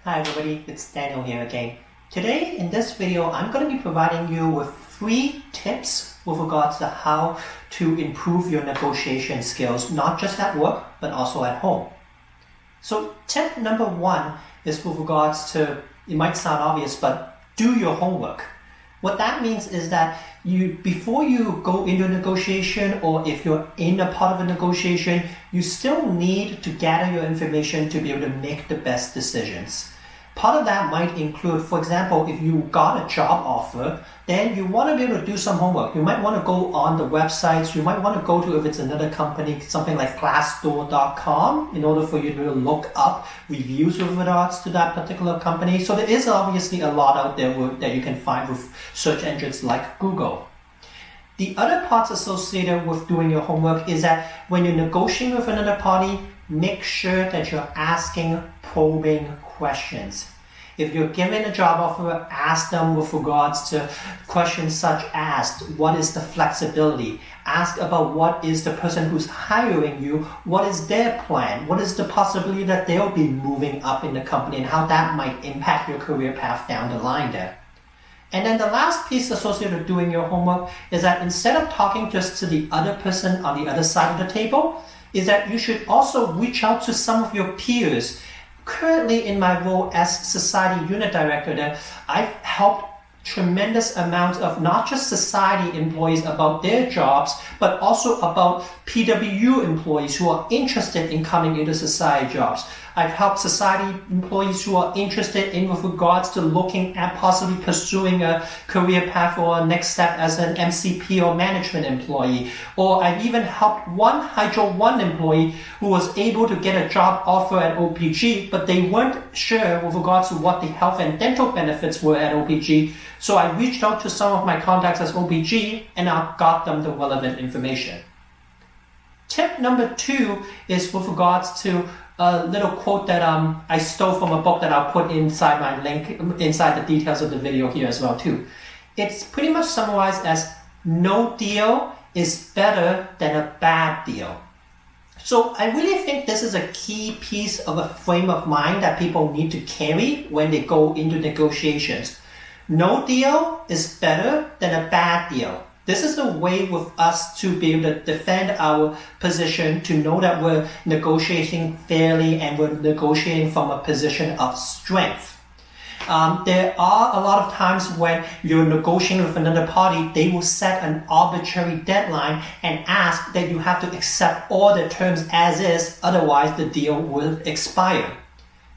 Hi everybody, it's Daniel here again. Today in this video, I'm going to be providing you with 3 tips with regards to how to improve your negotiation skills, not just at work, but also at home. So tip number 1 is with regards to, it might sound obvious, but do your homework. What that means is that before you go into a negotiation, or if you're in a part of a negotiation, you still need to gather your information to be able to make the best decisions. Part of that might include, for example, if you got a job offer, then you want to be able to do some homework. You might want to go on the websites. You might want to go to, if it's another company, something like Glassdoor.com in order for you to look up reviews with regards to that particular company. So there is obviously a lot out there that you can find with search engines like Google. The other parts associated with doing your homework is that when you're negotiating with another party, make sure that you're asking probing questions. If you're given a job offer, ask them with regards to questions such as, what is the flexibility? Ask about what is the person who's hiring you, what is their plan? What is the possibility that they'll be moving up in the company and how that might impact your career path down the line there. And then the last piece associated with doing your homework is that instead of talking just to the other person on the other side of the table, is that you should also reach out to some of your peers. Currently in my role as Society Unit Director there, I've helped tremendous amounts of not just Society employees about their jobs, but also about PWU employees who are interested in coming into Society jobs. I've helped Society employees who are interested in with regards to looking at possibly pursuing a career path or a next step as an MCP or management employee. Or I've even helped one Hydro One employee who was able to get a job offer at OPG, but they weren't sure with regards to what the health and dental benefits were at OPG. So I reached out to some of my contacts at OPG and I got them the relevant information. Tip number 2 is with regards to a little quote that I stole from a book that I'll put inside my link, inside the details of the video here as well too. It's pretty much summarized as, no deal is better than a bad deal. So I really think this is a key piece of a frame of mind that people need to carry when they go into negotiations. No deal is better than a bad deal. This is the way with us to be able to defend our position, to know that we're negotiating fairly and we're negotiating from a position of strength. There are a lot of times when you're negotiating with another party, they will set an arbitrary deadline and ask that you have to accept all the terms as is, otherwise the deal will expire.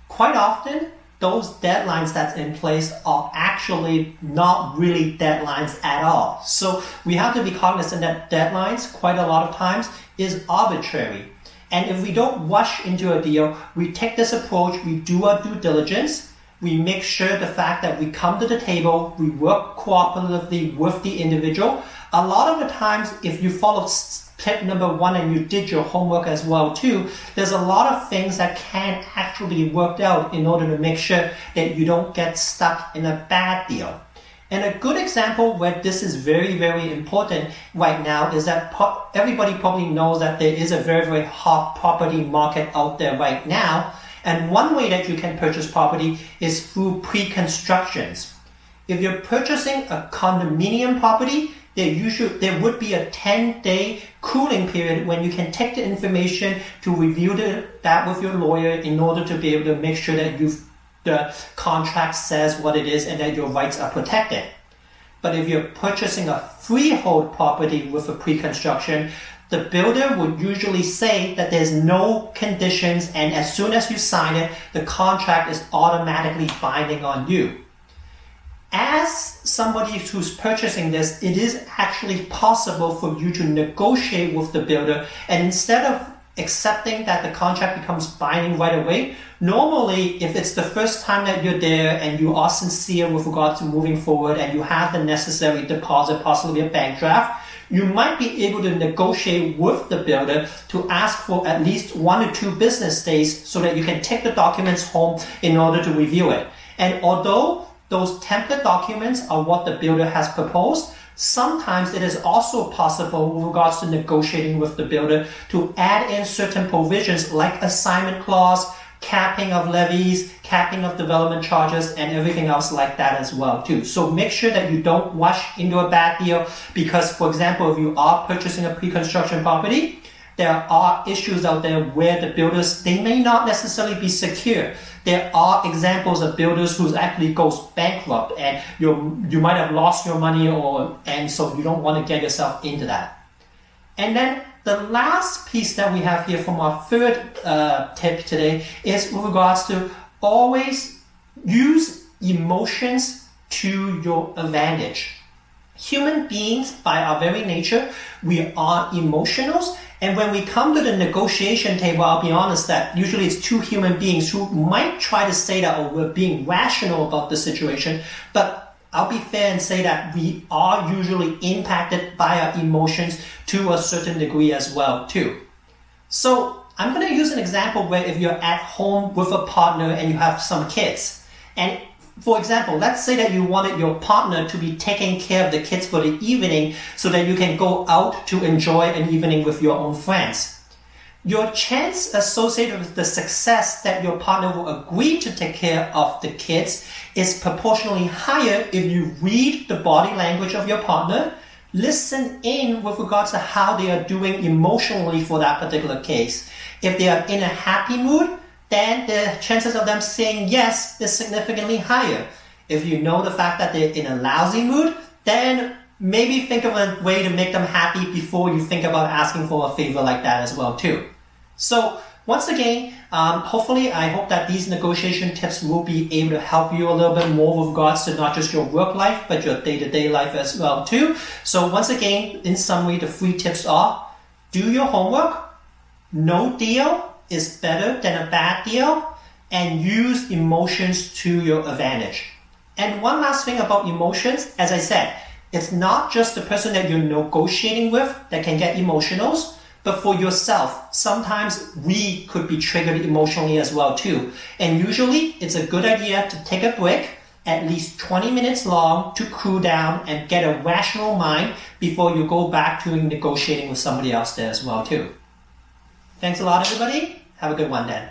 Quite often, those deadlines that's in place are actually not really deadlines at all. So we have to be cognizant that deadlines, quite a lot of times, is arbitrary. And if we don't rush into a deal, we take this approach, we do our due diligence, we make sure the fact that we come to the table, we work cooperatively with the individual. A lot of the times, if you follow tip number 1 and you did your homework as well too, there's a lot of things that can actually be worked out in order to make sure that you don't get stuck in a bad deal. And a good example where this is very, very important right now is that everybody probably knows that there is a very, very hot property market out there right now. And one way that you can purchase property is through pre-constructions. If you're purchasing a condominium property, there would be a 10-day cooling period when you can take the information to review that with your lawyer in order to be able to make sure that the contract says what it is and that your rights are protected. But if you're purchasing a freehold property with a pre-construction, the builder would usually say that there's no conditions, and as soon as you sign it, the contract is automatically binding on you. As somebody who's purchasing this, it is actually possible for you to negotiate with the builder, and instead of accepting that the contract becomes binding right away, normally if it's the first time that you're there and you are sincere with regard to moving forward and you have the necessary deposit, possibly a bank draft, you might be able to negotiate with the builder to ask for at least 1 or 2 business days so that you can take the documents home in order to review it. And although those template documents are what the builder has proposed, sometimes it is also possible with regards to negotiating with the builder to add in certain provisions like assignment clause, capping of levies, capping of development charges, and everything else like that as well too. So make sure that you don't rush into a bad deal because, for example, if you are purchasing a pre-construction property, there are issues out there where the builders, they may not necessarily be secure. There are examples of builders who actually goes bankrupt and you might have lost your money and so you don't want to get yourself into that. And then the last piece that we have here from our third tip today is with regards to always use emotions to your advantage. Human beings, by our very nature, we are emotionals. And when we come to the negotiation table, I'll be honest that usually it's two human beings who might try to say that, oh, we're being rational about the situation. But I'll be fair and say that we are usually impacted by our emotions to a certain degree as well too. So I'm going to use an example where if you're at home with a partner and you have some kids, and for example, let's say that you wanted your partner to be taking care of the kids for the evening so that you can go out to enjoy an evening with your own friends. Your chance associated with the success that your partner will agree to take care of the kids is proportionally higher if you read the body language of your partner, listen in with regards to how they are doing emotionally for that particular case. If they are in a happy mood, then the chances of them saying yes is significantly higher. If you know the fact that they're in a lousy mood, then maybe think of a way to make them happy before you think about asking for a favor like that as well too. So once again, hopefully I hope that these negotiation tips will be able to help you a little bit more with regards to not just your work life, but your day-to-day life as well too. So once again, in summary, the 3 tips are: do your homework, no deal is better than a bad deal, and use emotions to your advantage. And one last thing about emotions, as I said, it's not just the person that you're negotiating with that can get emotionals, but for yourself, sometimes we could be triggered emotionally as well too. And usually it's a good idea to take a break, at least 20 minutes long, to cool down and get a rational mind before you go back to negotiating with somebody else there as well too. Thanks a lot, everybody. Have a good one then.